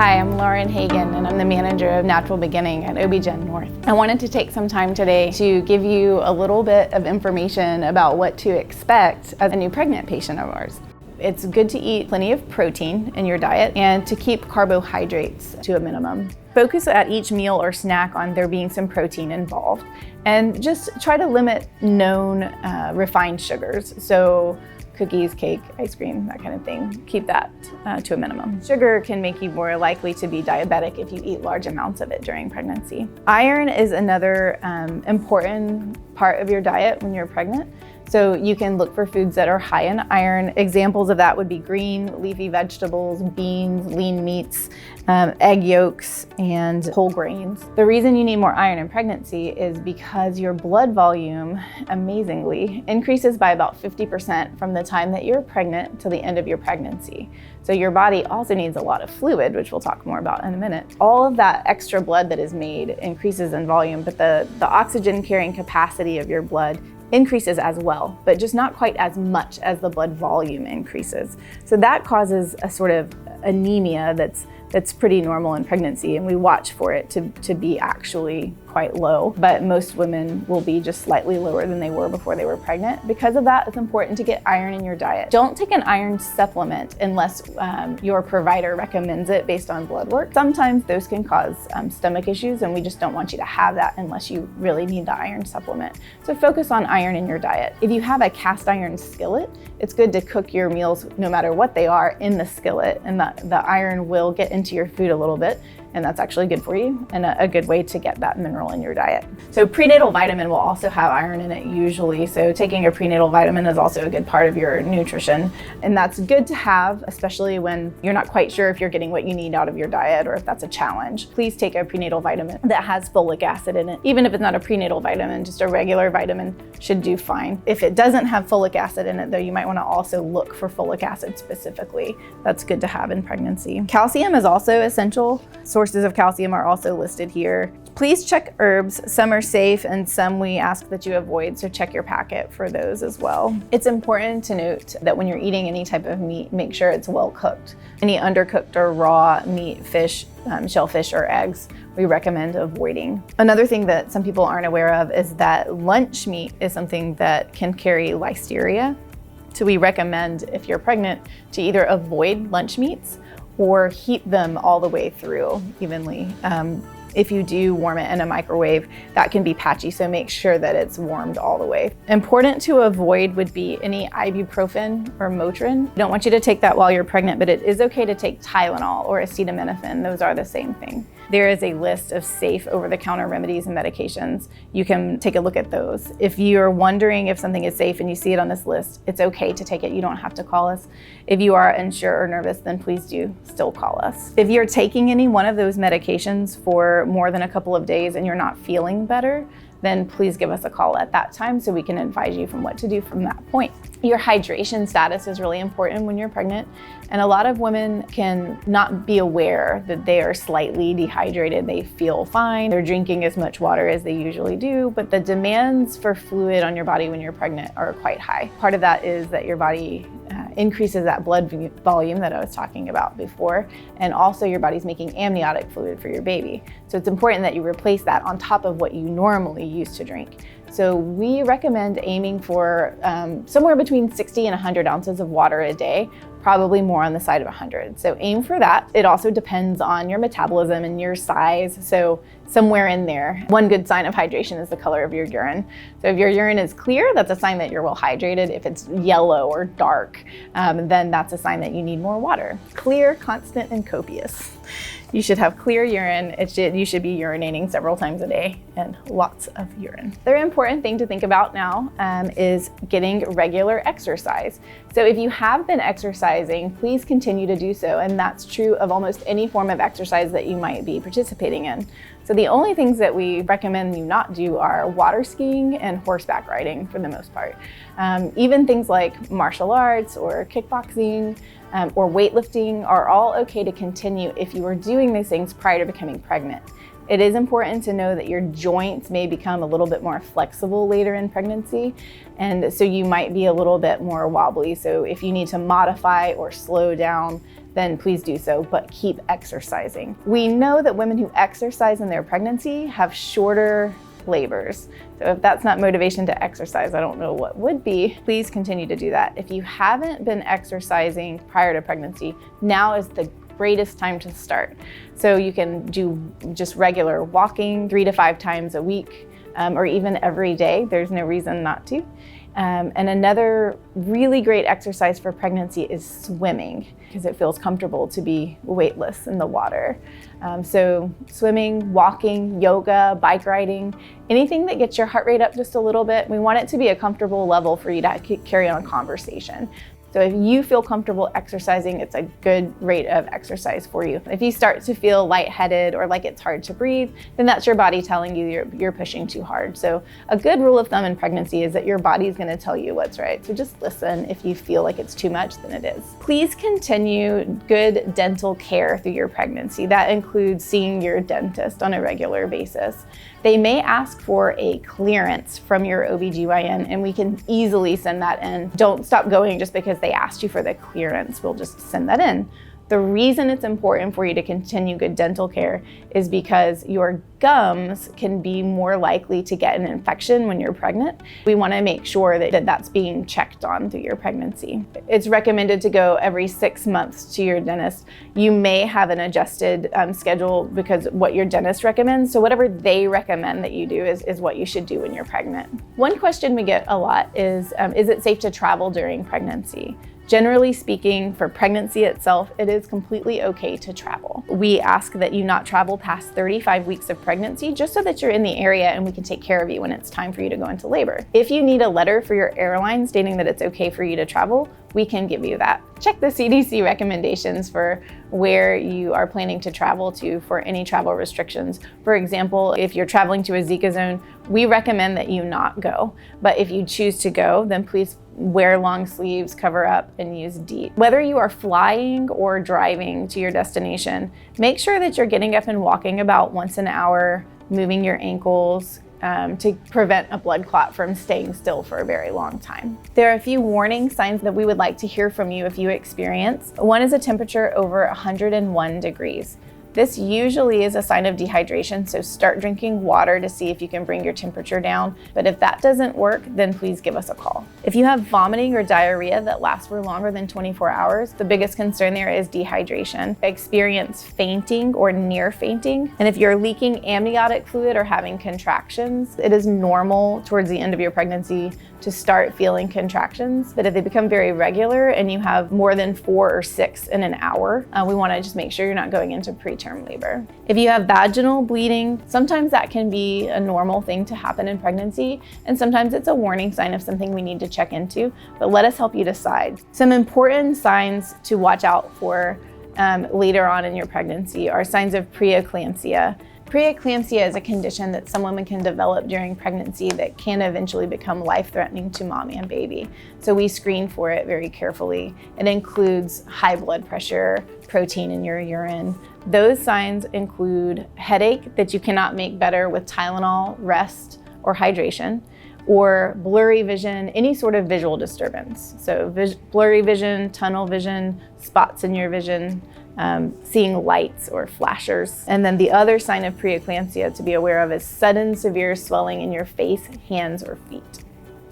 Hi, I'm Lauren Hagan, and I'm the manager of Natural Beginning at OB-GYN North. I wanted to take some time today to give you a little bit of information about what to expect as a new pregnant patient of ours. It's good to eat plenty of protein in your diet and to keep carbohydrates to a minimum. Focus at each meal or snack on there being some protein involved, and just try to limit known refined sugars. So cookies, cake, ice cream, that kind of thing. Keep that to a minimum. Sugar can make you more likely to be diabetic if you eat large amounts of it during pregnancy. Iron is another important part of your diet when you're pregnant. So you can look for foods that are high in iron. Examples of that would be green leafy vegetables, beans, lean meats, egg yolks, and whole grains. The reason you need more iron in pregnancy is because your blood volume, amazingly, increases by about 50% from the time that you're pregnant to the end of your pregnancy. So your body also needs a lot of fluid, which we'll talk more about in a minute. All of that extra blood that is made increases in volume, but the oxygen carrying capacity of your blood increases as well, but just not quite as much as the blood volume increases. So that causes a sort of anemia that's pretty normal in pregnancy, and we watch for it to be actually quite low, but most women will be just slightly lower than they were before they were pregnant. Because of that, it's important to get iron in your diet. Don't take an iron supplement unless your provider recommends it based on blood work. Sometimes those can cause stomach issues, and we just don't want you to have that unless you really need the iron supplement. So focus on iron in your diet. If you have a cast iron skillet, it's good to cook your meals, no matter what they are, in the skillet, and the iron will get into your food a little bit, and that's actually good for you and a good way to get that mineral in your diet. So prenatal vitamin will also have iron in it usually, so taking a prenatal vitamin is also a good part of your nutrition, and that's good to have, especially when you're not quite sure if you're getting what you need out of your diet or if that's a challenge. Please take a prenatal vitamin that has folic acid in it. Even if it's not a prenatal vitamin, just a regular vitamin should do fine. If it doesn't have folic acid in it though, you might want to also look for folic acid specifically. That's good to have in pregnancy. Calcium is also essential. Sources of calcium are also listed here. Please check herbs. Some are safe and some we ask that you avoid, so check your packet for those as well. It's important to note that when you're eating any type of meat, make sure it's well cooked. Any undercooked or raw meat, fish, shellfish, or eggs, we recommend avoiding. Another thing that some people aren't aware of is that lunch meat is something that can carry listeria. So we recommend, if you're pregnant, to either avoid lunch meats or heat them all the way through evenly. If you do warm it in a microwave, that can be patchy, so make sure that it's warmed all the way. Important to avoid would be any ibuprofen or Motrin. I don't want you to take that while you're pregnant, but it is okay to take Tylenol or acetaminophen. Those are the same thing. There is a list of safe over-the-counter remedies and medications. You can take a look at those. If you're wondering if something is safe and you see it on this list, it's okay to take it. You don't have to call us. If you are unsure or nervous, then please do still call us. If you're taking any one of those medications for more than a couple of days and you're not feeling better, then please give us a call at that time so we can advise you from what to do from that point. Your hydration status is really important when you're pregnant, and a lot of women can not be aware that they are slightly dehydrated. They feel fine, they're drinking as much water as they usually do, but the demands for fluid on your body when you're pregnant are quite high. Part of that is that your body increases that blood volume that I was talking about before, and also your body's making amniotic fluid for your baby. So it's important that you replace that on top of what you normally used to drink. So we recommend aiming for somewhere between 60 and 100 ounces of water a day, probably more on the side of 100. So aim for that. It also depends on your metabolism and your size, so somewhere in there. One good sign of hydration is the color of your urine. So if your urine is clear, that's a sign that you're well hydrated. If it's yellow or dark, then that's a sign that you need more water. Clear, constant, and copious. You should have clear urine. You should be urinating several times a day and lots of urine. The other important thing to think about now is getting regular exercise. So if you have been exercising, please continue to do so. And that's true of almost any form of exercise that you might be participating in. So the only things that we recommend you not do are water skiing and horseback riding for the most part. Even things like martial arts or kickboxing or weightlifting are all okay to continue if you were doing these things prior to becoming pregnant. It is important to know that your joints may become a little bit more flexible later in pregnancy, and so you might be a little bit more wobbly. So if you need to modify or slow down, then please do so, but keep exercising. We know that women who exercise in their pregnancy have shorter labors. So if that's not motivation to exercise, I don't know what would be. Please continue to do that. If you haven't been exercising prior to pregnancy, now is the greatest time to start. So you can do just regular walking 3 to 5 times a week, or even every day. There's no reason not to. And another really great exercise for pregnancy is swimming, because it feels comfortable to be weightless in the water. So swimming, walking, yoga, bike riding, anything that gets your heart rate up just a little bit. We want it to be a comfortable level for you to carry on conversation. So if you feel comfortable exercising, it's a good rate of exercise for you. If you start to feel lightheaded or like it's hard to breathe, then that's your body telling you you're pushing too hard. So a good rule of thumb in pregnancy is that your body is going to tell you what's right. So just listen. If you feel like it's too much, then it is. Please continue good dental care through your pregnancy. That includes seeing your dentist on a regular basis. They may ask for a clearance from your OBGYN, and we can easily send that in. Don't stop going just because they asked you for the clearance. We'll just send that in. The reason it's important for you to continue good dental care is because your gums can be more likely to get an infection when you're pregnant. We want to make sure that that's being checked on through your pregnancy. It's recommended to go every 6 months to your dentist. You may have an adjusted schedule because what your dentist recommends. So whatever they recommend that you do is what you should do when you're pregnant. One question we get a lot is it safe to travel during pregnancy? Generally speaking, for pregnancy itself, it is completely okay to travel. We ask that you not travel past 35 weeks of pregnancy, just so that you're in the area and we can take care of you when it's time for you to go into labor. If you need a letter for your airline stating that it's okay for you to travel, we can give you that. Check the CDC recommendations for where you are planning to travel to for any travel restrictions. For example, if you're traveling to a Zika zone, we recommend that you not go. But if you choose to go, then please wear long sleeves, cover up, and use DEET. Whether you are flying or driving to your destination, make sure that you're getting up and walking about once an hour, moving your ankles, to prevent a blood clot from staying still for a very long time. There are a few warning signs that we would like to hear from you if you experience. One is a temperature over 101 degrees. This usually is a sign of dehydration, so start drinking water to see if you can bring your temperature down. But if that doesn't work, then please give us a call. If you have vomiting or diarrhea that lasts for longer than 24 hours, the biggest concern there is dehydration. Experience fainting or near fainting. And if you're leaking amniotic fluid or having contractions, it is normal towards the end of your pregnancy to start feeling contractions. But if they become very regular and you have more than 4 or 6 in an hour, we want to just make sure you're not going into preterm labor. If you have vaginal bleeding, sometimes that can be a normal thing to happen in pregnancy, and sometimes it's a warning sign of something we need to check into, but let us help you decide. Some important signs to watch out for later on in your pregnancy are signs of preeclampsia. Preeclampsia is a condition that some women can develop during pregnancy that can eventually become life-threatening to mom and baby. So we screen for it very carefully. It includes high blood pressure, protein in your urine. Those signs include headache that you cannot make better with Tylenol, rest, or hydration, or blurry vision, any sort of visual disturbance. So blurry vision, tunnel vision, spots in your vision, seeing lights or flashers. And then the other sign of preeclampsia to be aware of is sudden severe swelling in your face, hands, or feet.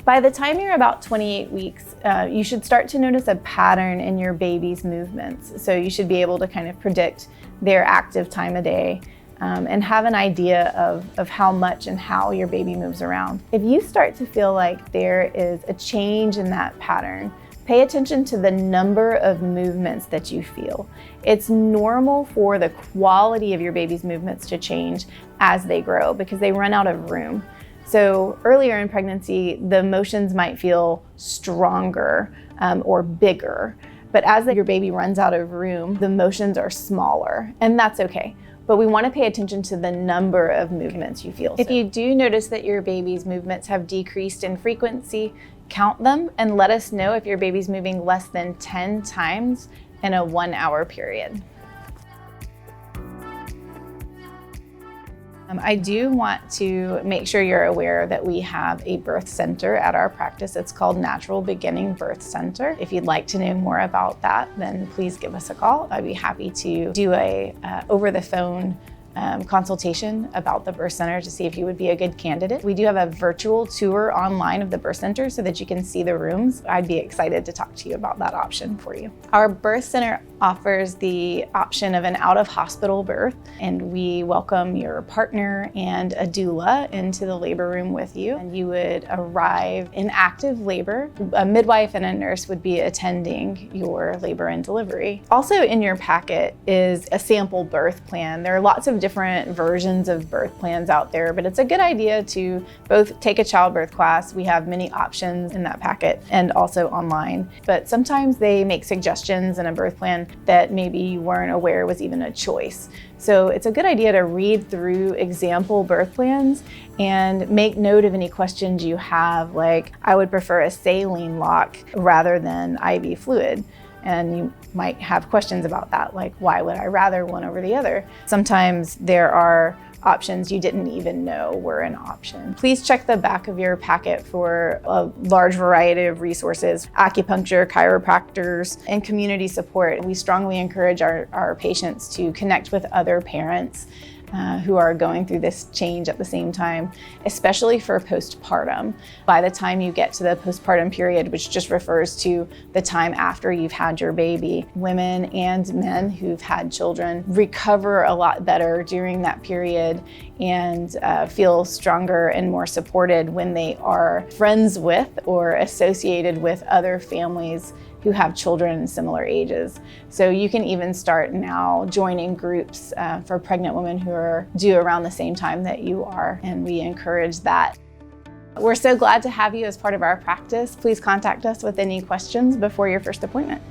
By the time you're about 28 weeks, you should start to notice a pattern in your baby's movements. So you should be able to kind of predict their active time of day and have an idea of how much and how your baby moves around. If you start to feel like there is a change in that pattern, pay attention to the number of movements that you feel. It's normal for the quality of your baby's movements to change as they grow because they run out of room. So earlier in pregnancy, the motions might feel stronger or bigger, but as your baby runs out of room, the motions are smaller, and that's okay. But we want to pay attention to the number of movements you feel. If you do notice that your baby's movements have decreased in frequency, count them and let us know if your baby's moving less than 10 times in a 1-hour period. I do want to make sure you're aware that we have a birth center at our practice. It's called Natural Beginning Birth Center. If you'd like to know more about that, then please give us a call. I'd be happy to do a over-the-phone consultation about the birth center to see if you would be a good candidate. We do have a virtual tour online of the birth center so that you can see the rooms. I'd be excited to talk to you about that option for you. Our birth center offers the option of an out-of-hospital birth, and we welcome your partner and a doula into the labor room with you. And you would arrive in active labor. A midwife and a nurse would be attending your labor and delivery. Also in your packet is a sample birth plan. There are lots of different versions of birth plans out there, but it's a good idea to both take a childbirth class. We have many options in that packet and also online, but sometimes they make suggestions in a birth plan that maybe you weren't aware was even a choice. So it's a good idea to read through example birth plans and make note of any questions you have, like, I would prefer a saline lock rather than IV fluid. And you might have questions about that, like, why would I rather one over the other? Sometimes there are options you didn't even know were an option. Please check the back of your packet for a large variety of resources, acupuncture, chiropractors, and community support. We strongly encourage our patients to connect with other parents who are going through this change at the same time, especially for postpartum. By the time you get to the postpartum period, which just refers to the time after you've had your baby, women and men who've had children recover a lot better during that period and feel stronger and more supported when they are friends with or associated with other families who have children in similar ages. So you can even start now joining groups for pregnant women who are due around the same time that you are, and we encourage that. We're so glad to have you as part of our practice. Please contact us with any questions before your first appointment.